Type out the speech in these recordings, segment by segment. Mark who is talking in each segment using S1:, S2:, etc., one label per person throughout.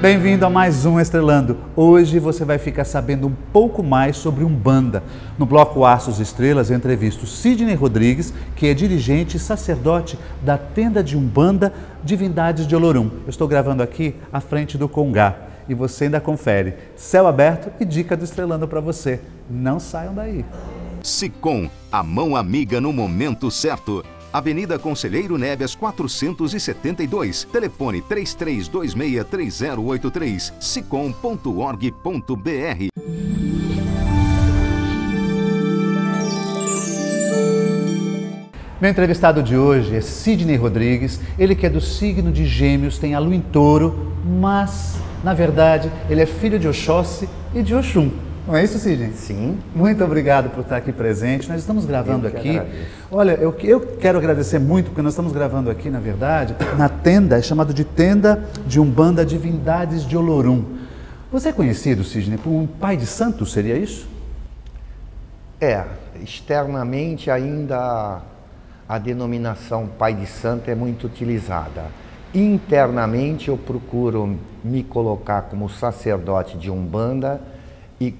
S1: Bem-vindo a mais um Estrelando. Hoje você vai ficar sabendo um pouco mais sobre Umbanda. No bloco Astros e Estrelas eu entrevisto Sidney Rodrigues, que é dirigente e sacerdote da tenda de Umbanda Divindades de Olorum. Eu estou gravando aqui à frente do Congá e você ainda confere. Céu aberto e dica do Estrelando para você. Não saiam daí.
S2: Sicom, a mão amiga no momento certo. Avenida Conselheiro Neves 472, telefone 33263083, sicom.org.br.
S1: Meu entrevistado de hoje é Sidney Rodrigues, ele que é do signo de Gêmeos, tem a lua em Touro, mas, na verdade, ele é filho de Oxóssi e de Oxum. Não é isso, Sidney?
S3: Sim.
S1: Muito obrigado por estar aqui presente. Nós estamos gravando aqui. Olha, eu quero agradecer muito, porque nós estamos gravando aqui, na verdade, na tenda, é chamado de Tenda de Umbanda Divindades de Olorum. Você é conhecido, Sidney, por um pai de santo, seria isso?
S3: Externamente ainda a denominação pai de santo é muito utilizada. Internamente eu procuro me colocar como sacerdote de Umbanda e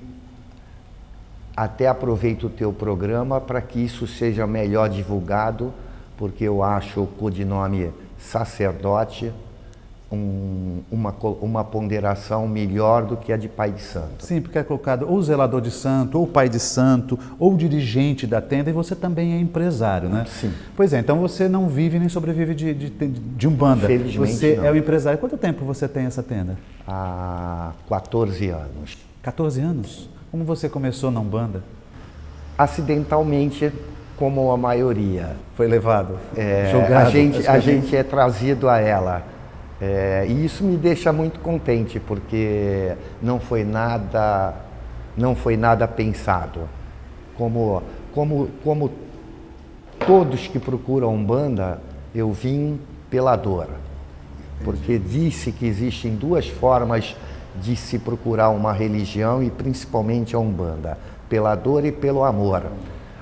S3: até aproveito o teu programa para que isso seja melhor divulgado, porque eu acho o codinome sacerdote uma ponderação melhor do que a de pai de santo.
S1: Sim, porque é colocado ou zelador de santo, ou pai de santo, ou dirigente da tenda, e você também é empresário, né?
S3: Sim.
S1: Pois é, então você não vive nem sobrevive de Umbanda.
S3: Felizmente
S1: você
S3: não.
S1: é o empresário. Quanto tempo você tem essa tenda?
S3: Há 14 anos.
S1: 14 anos? Como você começou na Umbanda?
S3: Acidentalmente, como a maioria.
S1: Foi levado?
S3: Jogado, a gente é trazido a ela. E isso me deixa muito contente, porque não foi nada pensado. Como todos que procuram Umbanda, eu vim pela dor. Porque disse que existem duas formas de se procurar uma religião e principalmente a Umbanda, pela dor e pelo amor.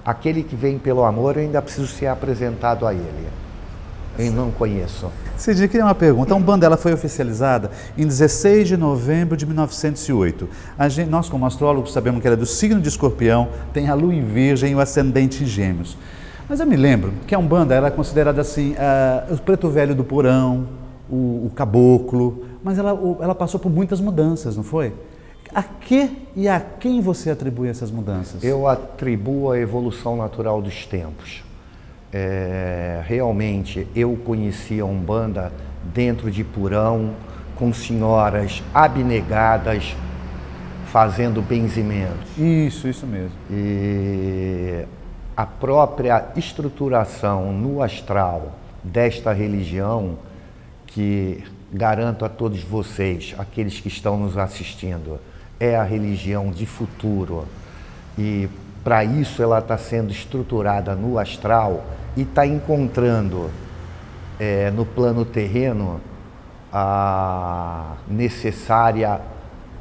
S3: Aquele que vem pelo amor, eu ainda preciso ser apresentado a ele. Eu não conheço.
S1: Sidney, queria uma pergunta. A Umbanda ela foi oficializada em 16 de novembro de 1908. Nós, como astrólogos, sabemos que ela é do signo de Escorpião, tem a lua em Virgem e o ascendente em Gêmeos. Mas eu me lembro que a Umbanda era considerada assim, o preto velho do porão, o caboclo, mas ela passou por muitas mudanças, não foi? A que e a quem você atribui essas mudanças?
S3: Eu atribuo a evolução natural dos tempos. Realmente, eu conheci a Umbanda dentro de porão, com senhoras abnegadas, fazendo benzimentos.
S1: Isso mesmo.
S3: E a própria estruturação no astral desta religião, que garanto a todos vocês, aqueles que estão nos assistindo, é a religião de futuro. E para isso ela está sendo estruturada no astral e está encontrando no plano terreno a necessária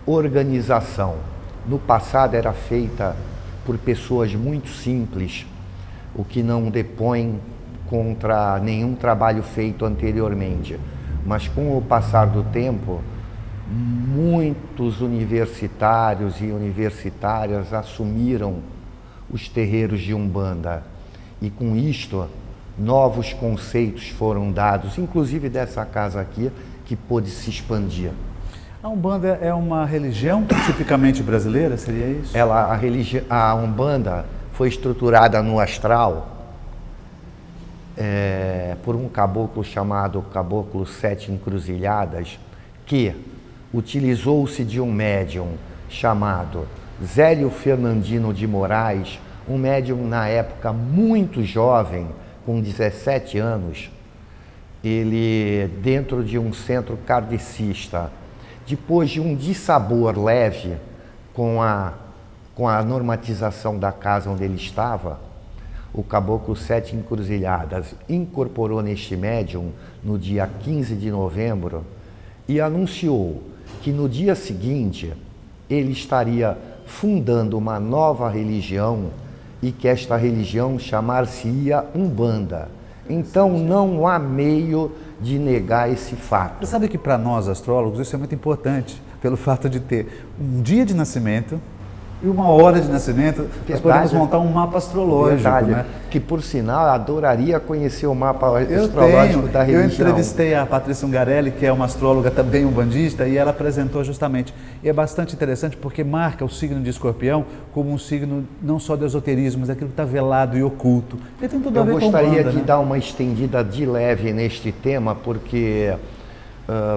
S3: organização. No passado era feita por pessoas muito simples, o que não depõe contra nenhum trabalho feito anteriormente. Mas com o passar do tempo, muitos universitários e universitárias assumiram os terreiros de Umbanda. E com isto, novos conceitos foram dados, inclusive dessa casa aqui, que pôde se expandir.
S1: A Umbanda é uma religião tipicamente brasileira, seria isso?
S3: A Umbanda foi estruturada no astral por um caboclo chamado Caboclo Sete Encruzilhadas, que utilizou-se de um médium chamado Zélio Fernandino de Moraes, um médium na época muito jovem, com 17 anos, ele dentro de um centro kardecista, depois de um dissabor leve com a normatização da casa onde ele estava, o Caboclo Sete Encruzilhadas incorporou neste médium no dia 15 de novembro e anunciou que no dia seguinte ele estaria fundando uma nova religião e que esta religião chamar-se-ia Umbanda. Então não há meio de negar esse fato.
S1: Você sabe que para nós, astrólogos, isso é muito importante, pelo fato de ter um dia de nascimento e uma hora de nascimento, nós podemos montar um mapa astrológico. Né?
S3: Que, por sinal, eu adoraria conhecer o mapa astrológico da religião.
S1: Eu entrevistei a Patrícia Ungarelli, que é uma astróloga também umbandista, e ela apresentou justamente. E é bastante interessante porque marca o signo de Escorpião como um signo não só do esoterismo, mas aquilo que está velado e oculto. E tem tudo a ver com Umbanda.
S3: Eu gostaria de dar uma estendida de leve neste tema, porque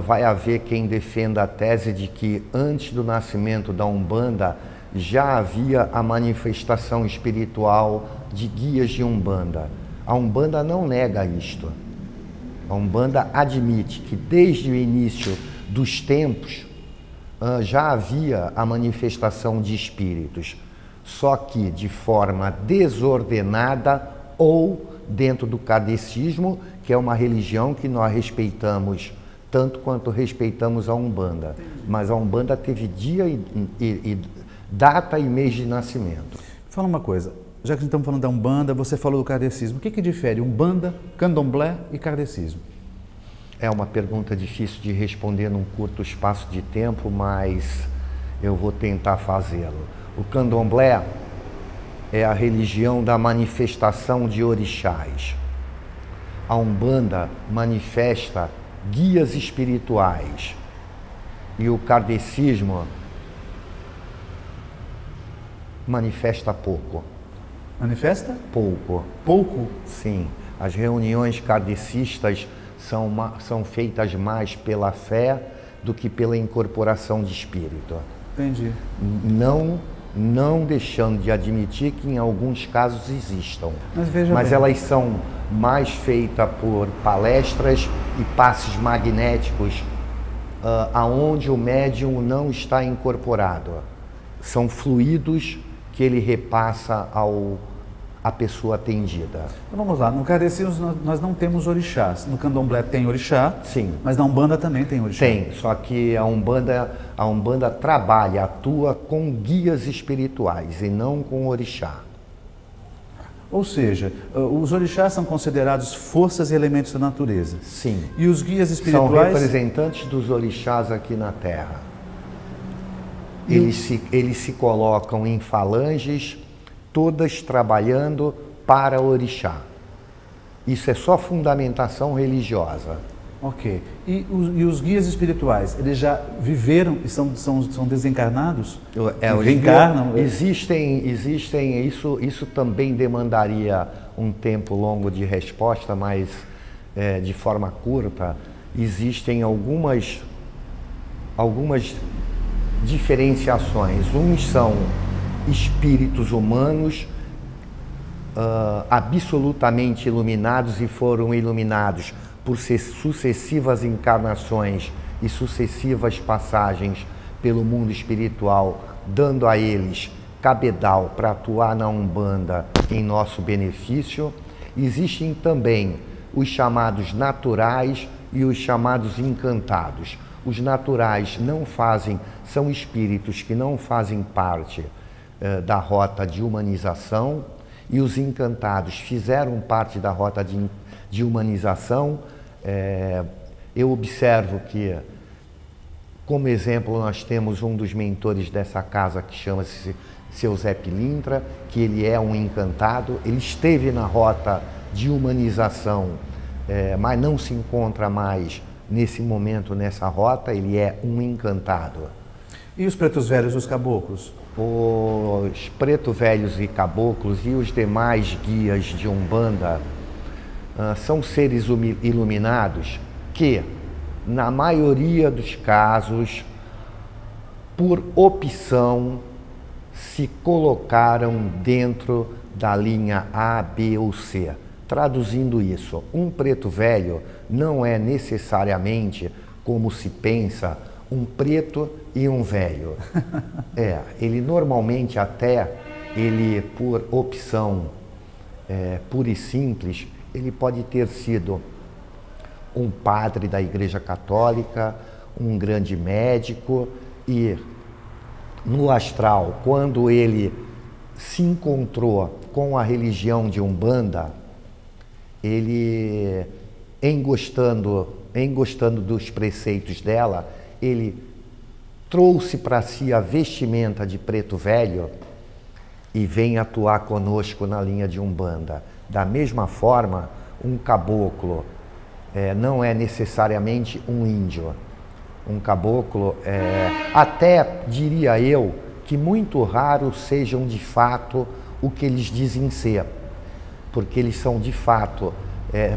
S3: vai haver quem defenda a tese de que antes do nascimento da Umbanda já havia a manifestação espiritual de guias de Umbanda. A Umbanda não nega isto. A Umbanda admite que desde o início dos tempos já havia a manifestação de espíritos, só que de forma desordenada ou dentro do kardecismo, que é uma religião que nós respeitamos tanto quanto respeitamos a Umbanda. Mas a Umbanda teve dia e data e mês de nascimento.
S1: Fala uma coisa, já que estamos falando da Umbanda, você falou do kardecismo. O que difere Umbanda, Candomblé e kardecismo?
S3: É uma pergunta difícil de responder num curto espaço de tempo, mas eu vou tentar fazê-lo. O Candomblé é a religião da manifestação de orixás. A Umbanda manifesta guias espirituais. E o kardecismo manifesta pouco.
S1: Manifesta?
S3: Pouco.
S1: Pouco?
S3: Sim. As reuniões kardecistas são feitas mais pela fé do que pela incorporação de espírito.
S1: Entendi.
S3: Não deixando de admitir que em alguns casos existam.
S1: Mas
S3: elas são mais feitas por palestras e passes magnéticos aonde o médium não está incorporado. São fluidos que ele repassa à pessoa atendida.
S1: Então vamos lá, no kardecismo nós não temos orixás. No candomblé tem orixá,
S3: sim,
S1: mas na Umbanda também tem orixá.
S3: Tem, só que a Umbanda trabalha, atua com guias espirituais e não com orixá.
S1: Ou seja, os orixás são considerados forças e elementos da natureza.
S3: Sim.
S1: E os guias espirituais...
S3: São representantes dos orixás aqui na Terra. Eles se colocam em falanges, todas trabalhando para o orixá. Isso é só fundamentação religiosa.
S1: Ok. E os guias espirituais, eles já viveram e são desencarnados?
S3: Reencarnam? Existem, isso também demandaria um tempo longo de resposta, mas de forma curta. Existem algumas diferenciações. Uns são espíritos humanos absolutamente iluminados e foram iluminados por sucessivas encarnações e sucessivas passagens pelo mundo espiritual, dando a eles cabedal para atuar na Umbanda em nosso benefício. Existem também os chamados naturais e os chamados encantados. Os naturais são espíritos que não fazem parte da rota de humanização, e os encantados fizeram parte da rota de humanização. Eu observo que, como exemplo, nós temos um dos mentores dessa casa que chama-se Seu Zé Pilintra, que ele é um encantado. Ele esteve na rota de humanização, mas não se encontra mais nesse momento nessa rota. Ele é um encantado.
S1: E os pretos velhos e os caboclos?
S3: Os pretos velhos e caboclos e os demais guias de Umbanda são seres iluminados que, na maioria dos casos, por opção, se colocaram dentro da linha A, B ou C. Traduzindo isso, um preto velho não é necessariamente, como se pensa, um preto e um velho. Ele normalmente ele por opção pura e simples, ele pode ter sido um padre da Igreja Católica, um grande médico, e no astral, quando ele se encontrou com a religião de Umbanda, ele, engostando em gostando dos preceitos dela, ele trouxe para si a vestimenta de preto velho e vem atuar conosco na linha de Umbanda. Da mesma forma, um caboclo não é necessariamente um índio. Um caboclo, até diria eu, que muito raros sejam de fato o que eles dizem ser, porque eles são de fato,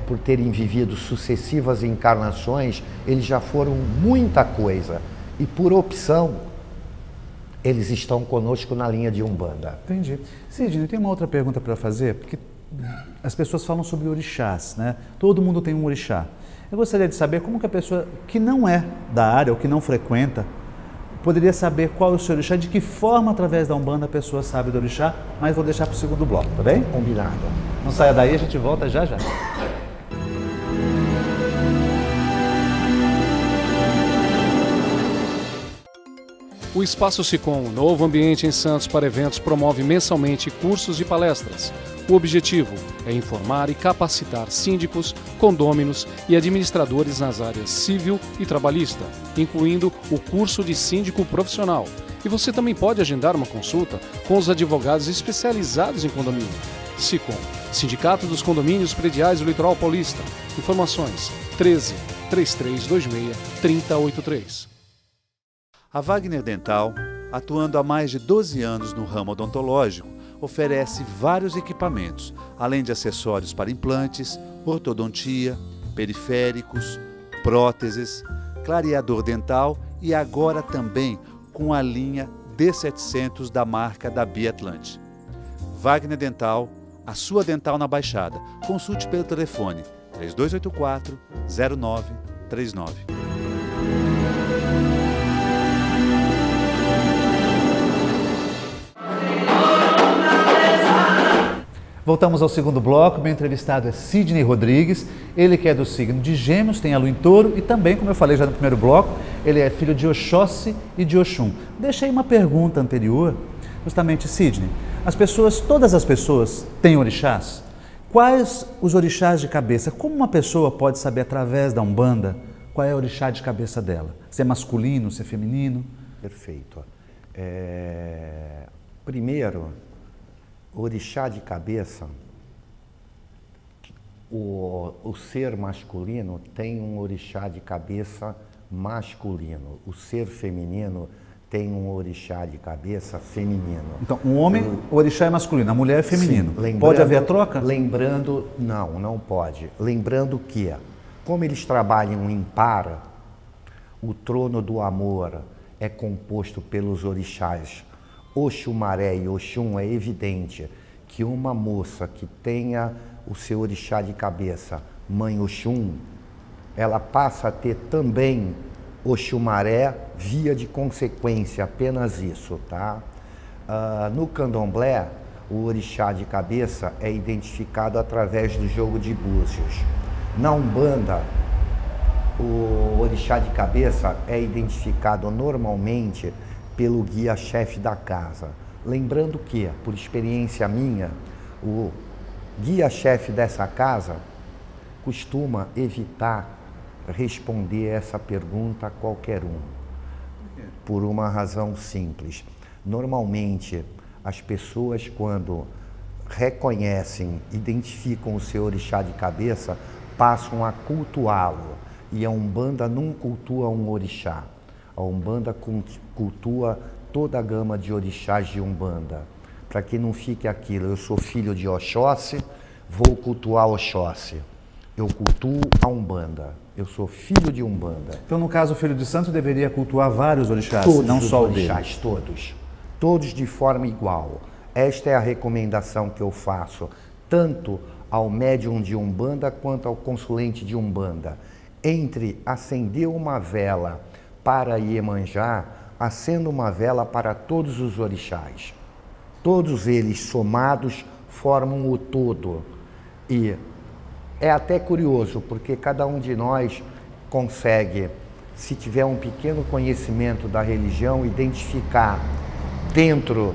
S3: por terem vivido sucessivas encarnações, eles já foram muita coisa e por opção eles estão conosco na linha de Umbanda.
S1: Entendi. Sidney, tem uma outra pergunta para fazer, porque as pessoas falam sobre orixás, né? Todo mundo tem um orixá. Eu gostaria de saber como que a pessoa que não é da área ou que não frequenta poderia saber qual é o seu orixá, de que forma, através da Umbanda, a pessoa sabe do orixá, mas vou deixar para o segundo bloco, tá bem?
S3: Combinado.
S1: Não saia daí, a gente volta já já.
S4: O Espaço Sicom, um novo ambiente em Santos para eventos, promove mensalmente cursos e palestras. O objetivo é informar e capacitar síndicos, condôminos e administradores nas áreas civil e trabalhista, incluindo o curso de síndico profissional. E você também pode agendar uma consulta com os advogados especializados em condomínio. Sicom, Sindicato dos Condomínios Prediais do Litoral Paulista. Informações 13 3326 3083.
S1: A Wagner Dental, atuando há mais de 12 anos no ramo odontológico, oferece vários equipamentos, além de acessórios para implantes, ortodontia, periféricos, próteses, clareador dental e agora também com a linha D700 da marca da Biatlante. Wagner Dental, a sua dental na Baixada. Consulte pelo telefone 3284-0939. Voltamos ao segundo bloco. Meu entrevistado é Sidney Rodrigues, ele que é do signo de Gêmeos, tem a lua em Touro e também, como eu falei já no primeiro bloco, ele é filho de Oxóssi e de Oxum. Deixei uma pergunta anterior, justamente, Sidney, todas as pessoas têm orixás? Quais os orixás de cabeça? Como uma pessoa pode saber através da Umbanda qual é o orixá de cabeça dela? Se é masculino, se é feminino?
S3: Perfeito. Primeiro, orixá de cabeça, o ser masculino tem um orixá de cabeça masculino, o ser feminino tem um orixá de cabeça feminino.
S1: Então, um homem, o orixá é masculino, a mulher é feminino.
S3: Sim,
S1: pode haver a troca?
S3: Lembrando, não pode. Lembrando que, como eles trabalham em par, o trono do amor é composto pelos orixás Oxumaré e Oxum. É evidente que uma moça que tenha o seu orixá de cabeça, mãe Oxum, ela passa a ter também Oxumaré via de consequência, apenas isso, tá? No candomblé, o orixá de cabeça é identificado através do jogo de búzios. Na Umbanda, o orixá de cabeça é identificado normalmente pelo guia-chefe da casa. Lembrando que, por experiência minha, o guia-chefe dessa casa costuma evitar responder essa pergunta a qualquer um, por uma razão simples. Normalmente, as pessoas, quando reconhecem, identificam o seu orixá de cabeça, passam a cultuá-lo. E a Umbanda não cultua um orixá. A Umbanda cultua toda a gama de orixás de Umbanda. Para que não fique aquilo, eu sou filho de Oxóssi, vou cultuar Oxóssi. Eu cultuo a Umbanda. Eu sou filho de Umbanda.
S1: Então, no caso, o filho de santo deveria cultuar vários orixás,
S3: todos
S1: não só o
S3: orixás,
S1: dele.
S3: Todos. Todos de forma igual. Esta é a recomendação que eu faço, tanto ao médium de Umbanda quanto ao consulente de Umbanda. Entre acender uma vela para Iemanjá, acenda uma vela para todos os orixás. Todos eles somados formam o todo. E é até curioso, porque cada um de nós consegue, se tiver um pequeno conhecimento da religião, identificar dentro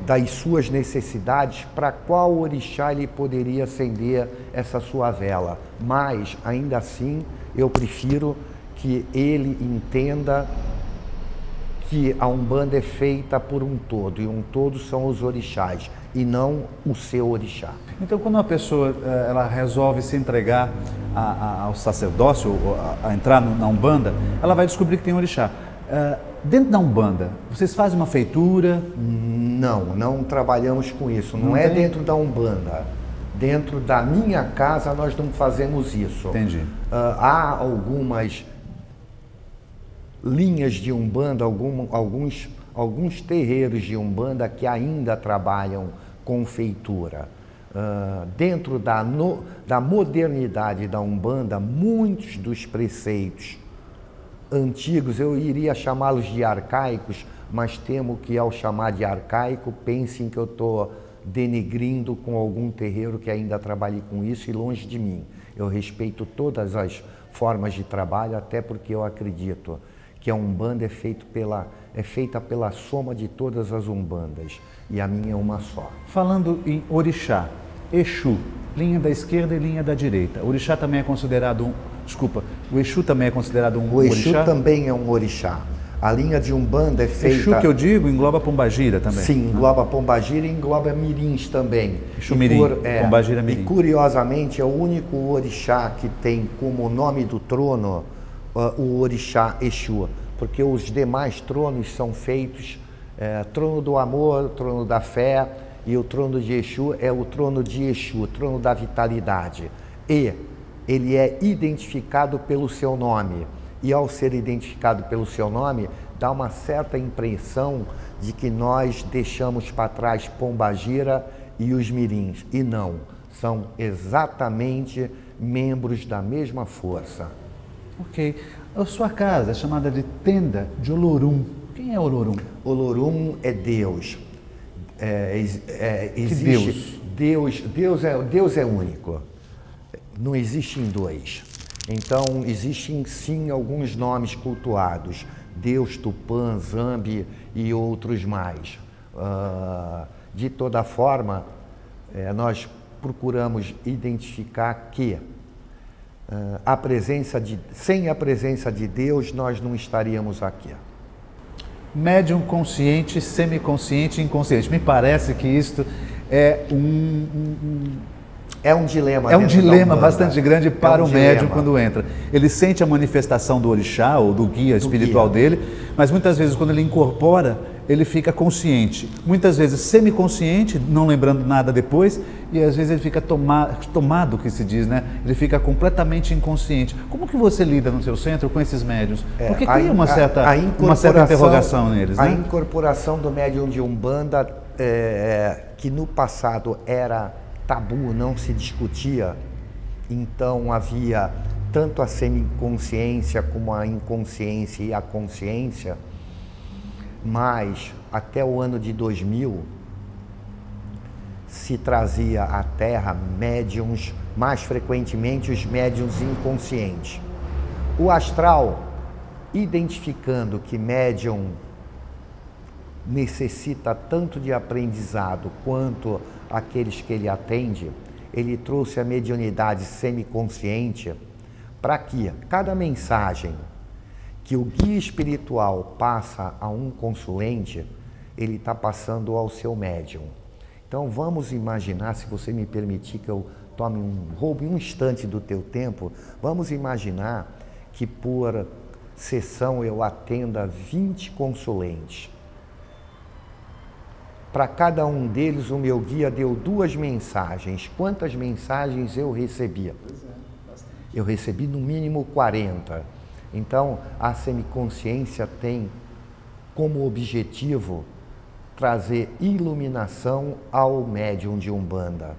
S3: das suas necessidades, para qual orixá ele poderia acender essa sua vela. Mas, ainda assim, eu prefiro que ele entenda que a Umbanda é feita por um todo, e um todo são os orixás, e não o seu orixá.
S1: Então, quando uma pessoa ela resolve se entregar ao sacerdócio, a entrar na Umbanda, ela vai descobrir que tem um orixá. Dentro da Umbanda, vocês fazem uma feitura?
S3: Não trabalhamos com isso. Não é dentro da Umbanda. Dentro da minha casa nós não fazemos isso.
S1: Entendi.
S3: Há algumas linhas de Umbanda, alguns terreiros de Umbanda que ainda trabalham com feitura. Dentro da modernidade da Umbanda, muitos dos preceitos antigos, eu iria chamá-los de arcaicos, mas temo que ao chamar de arcaico, pensem que eu estou denegrindo com algum terreiro que ainda trabalhe com isso, e longe de mim. Eu respeito todas as formas de trabalho, até porque eu acredito que a Umbanda é feita pela soma de todas as Umbandas, e a minha é uma só.
S1: Falando em orixá, Exu, linha da esquerda e linha da direita. O orixá também é considerado o Exu também é considerado um orixá?
S3: O Exu também é um orixá. A linha de Umbanda é feita...
S1: Exu que eu digo engloba Pombagira também?
S3: Sim, engloba Pombagira e engloba Mirins também.
S1: Exu Mirim, Pombagira Mirim.
S3: E curiosamente é o único orixá que tem como nome do trono o orixá Exu, porque os demais tronos são feitos, trono do amor, trono da fé, e o trono de Exu é o trono de Exu, o trono da vitalidade. E ele é identificado pelo seu nome. E ao ser identificado pelo seu nome, dá uma certa impressão de que nós deixamos para trás Pombagira e os Mirins. E não, são exatamente membros da mesma força.
S1: Ok. A sua casa é chamada de Tenda de Olorum. Quem é Olorum?
S3: Olorum é Deus.
S1: Existe
S3: Deus é único. Não existem dois. Então, existem sim alguns nomes cultuados. Deus, Tupã, Zambi e outros mais. De toda forma, nós procuramos identificar que sem a presença de Deus, nós não estaríamos aqui.
S1: Médium consciente, semiconsciente e inconsciente. Me parece que isto é
S3: É um dilema.
S1: É um dilema bastante grande para o médium quando entra. Ele sente a manifestação do orixá ou do guia espiritual dele, mas muitas vezes quando ele incorpora, ele fica consciente. Muitas vezes semiconsciente, não lembrando nada depois, e às vezes ele fica tomado, que se diz, né? Ele fica completamente inconsciente. Como que você lida no seu centro com esses médiuns? Porque cria uma certa interrogação neles, né?
S3: A incorporação do médium de Umbanda, que no passado era tabu, não se discutia, então havia tanto a semiconsciência como a inconsciência e a consciência, mas até o ano de 2000 se trazia à Terra médiums, mais frequentemente os médiums inconscientes. O astral, identificando que médium necessita tanto de aprendizado quanto aqueles que ele atende, ele trouxe a mediunidade semiconsciente para que cada mensagem que o guia espiritual passa a um consulente, ele está passando ao seu médium. Então vamos imaginar, se você me permitir que eu roube um instante do teu tempo, vamos imaginar que por sessão eu atenda 20 consulentes. Para cada um deles, o meu guia deu 2 mensagens. Quantas mensagens eu recebia? Eu recebi no mínimo 40. Então, a semiconsciência tem como objetivo trazer iluminação ao médium de Umbanda.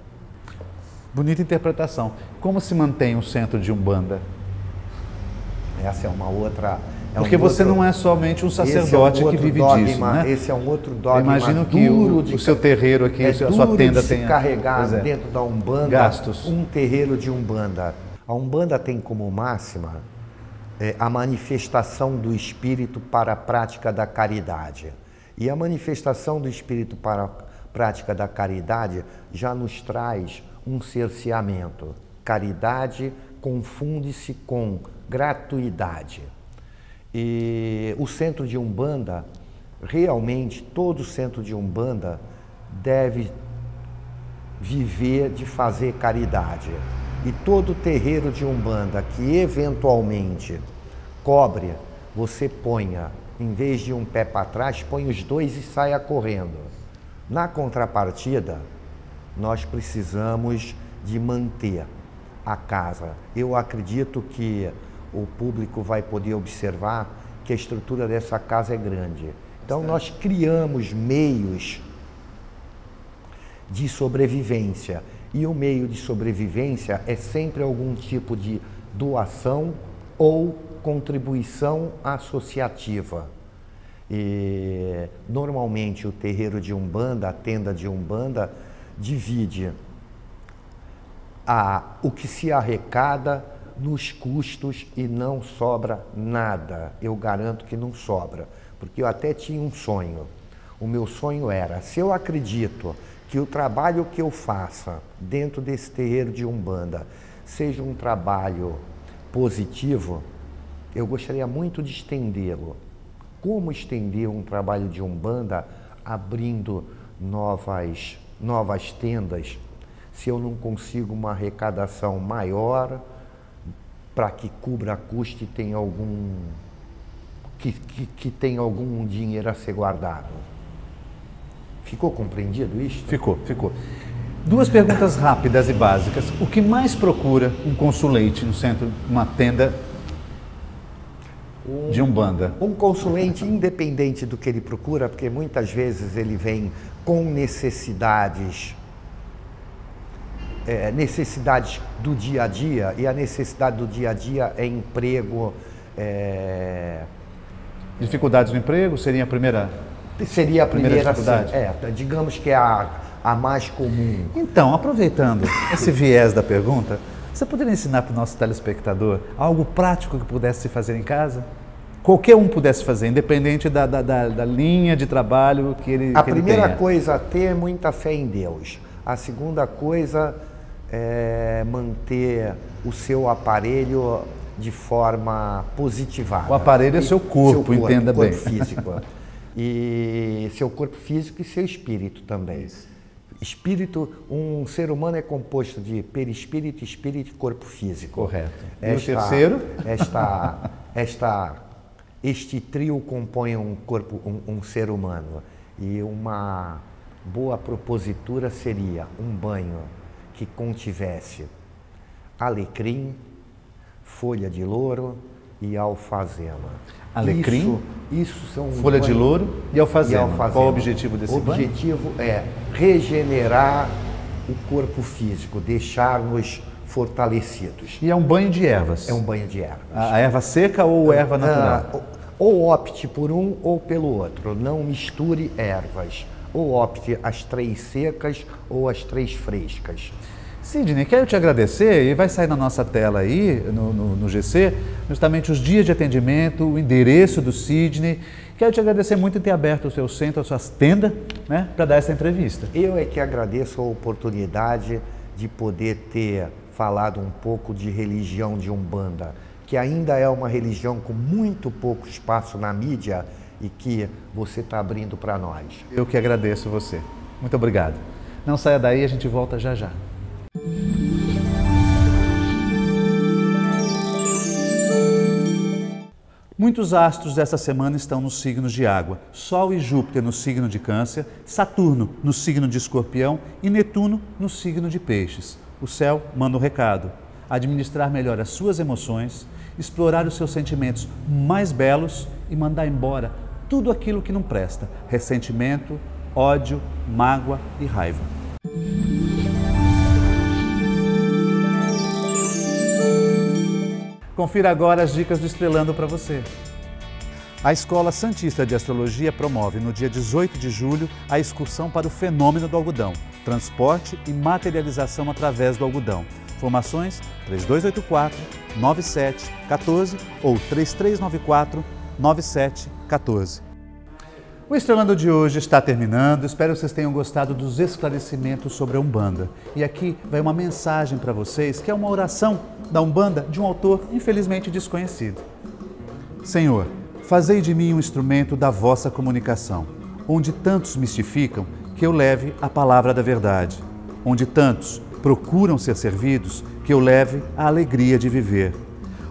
S1: Bonita interpretação. Como se mantém um centro de Umbanda?
S3: Essa é uma outra...
S1: Porque você não é somente um sacerdote que vive disso, né?
S3: Esse é um outro dogma.
S1: Eu imagino que o seu terreiro aqui, a sua tenda tem...
S3: carregar dentro da Umbanda
S1: gastos.
S3: Um terreiro de Umbanda. A Umbanda tem como máxima a manifestação do espírito para a prática da caridade. E a manifestação do Espírito para a prática da caridade já nos traz um cerceamento. Caridade confunde-se com gratuidade. E o centro de Umbanda, realmente, todo centro de Umbanda deve viver de fazer caridade. E todo terreiro de Umbanda que eventualmente cobre, você ponha, em vez de um pé para trás, põe os dois e saia correndo. Na contrapartida, nós precisamos de manter a casa. Eu acredito que o público vai poder observar que a estrutura dessa casa é grande. Então nós criamos meios de sobrevivência. E o meio de sobrevivência é sempre algum tipo de doação ou contribuição associativa. E normalmente o terreiro de Umbanda, a tenda de Umbanda, divide o que se arrecada nos custos e não sobra nada. Eu garanto que não sobra, porque eu até tinha um sonho. O meu sonho era, se eu acredito que o trabalho que eu faça dentro desse terreiro de Umbanda seja um trabalho positivo, eu gostaria muito de estendê-lo. Como estender um trabalho de Umbanda abrindo novas tendas, se eu não consigo uma arrecadação maior para que cubra a custo e tenha que tenha algum dinheiro a ser guardado? Ficou compreendido isso?
S1: Ficou. Duas perguntas rápidas e básicas. O que mais procura um consulente no centro, uma tenda de Umbanda?
S3: Um consulente, independente do que ele procura, porque muitas vezes ele vem com necessidades do dia a dia, e a necessidade do dia a dia é emprego.
S1: Dificuldades no emprego seria a primeira?
S3: Seria a primeira
S1: dificuldade?
S3: Digamos que é a mais comum.
S1: Então, aproveitando esse viés da pergunta, você poderia ensinar para o nosso telespectador algo prático que pudesse se fazer em casa? Qualquer um pudesse fazer, independente da linha de trabalho que ele tenha.
S3: A primeira coisa, ter muita fé em Deus. A segunda coisa é manter o seu aparelho de forma positivada.
S1: O aparelho é seu corpo, entenda bem.
S3: Seu corpo físico. E seu corpo físico e seu espírito também. Isso. Espírito, um ser humano é composto de perispírito, espírito e corpo físico.
S1: Correto. E o terceiro?
S3: Este trio compõe um ser humano. E uma boa propositura seria um banho que contivesse alecrim, folha de louro e alfazema.
S1: Alecrim,
S3: isso são
S1: folha de louro e alfazema. Qual o objetivo desse banho? O
S3: objetivo é regenerar o corpo físico, deixar-nos fortalecidos.
S1: E é um banho de ervas?
S3: É um banho de ervas.
S1: A erva seca ou erva natural?
S3: Ou opte por um ou pelo outro. Não misture ervas. Ou opte as 3 secas ou as 3 frescas.
S1: Sidney, quero te agradecer, e vai sair na nossa tela aí, no GC, justamente os dias de atendimento, o endereço do Sidney. Quero te agradecer muito em ter aberto o seu centro, as suas tendas, né, para dar essa entrevista.
S3: Eu é que agradeço a oportunidade de poder ter falado um pouco de religião de Umbanda, que ainda é uma religião com muito pouco espaço na mídia e que você está abrindo para nós.
S1: Eu que agradeço você. Muito obrigado. Não saia daí, a gente volta já já. Muitos astros dessa semana estão nos signos de água. Sol e Júpiter no signo de Câncer, Saturno no signo de Escorpião e Netuno no signo de Peixes. O céu manda um recado: administrar melhor as suas emoções, explorar os seus sentimentos mais belos e mandar embora tudo aquilo que não presta: ressentimento, ódio, mágoa e raiva. Confira agora as dicas do Estrelando para você. A Escola Santista de Astrologia promove no dia 18 de julho a excursão para o fenômeno do algodão, transporte e materialização através do algodão. Informações 3284-9714 ou 3394-9714. O Estrelando de hoje está terminando, espero que vocês tenham gostado dos esclarecimentos sobre a Umbanda. E aqui vai uma mensagem para vocês, que é uma oração da Umbanda de um autor infelizmente desconhecido. Senhor, fazei de mim um instrumento da vossa comunicação, onde tantos mistificam que eu leve a palavra da verdade, onde tantos procuram ser servidos que eu leve a alegria de viver,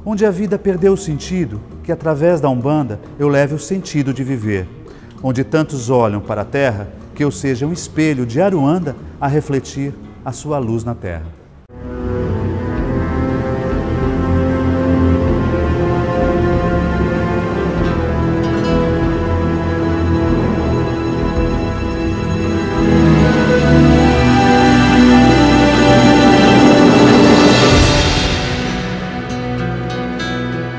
S1: onde a vida perdeu o sentido que através da Umbanda eu leve o sentido de viver, onde tantos olham para a terra, que eu seja um espelho de Aruanda a refletir a sua luz na terra.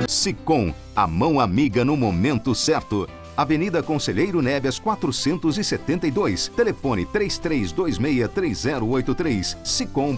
S2: Sicom, a mão amiga no momento certo. Avenida Conselheiro Neves 472, telefone 33263083, Sicom.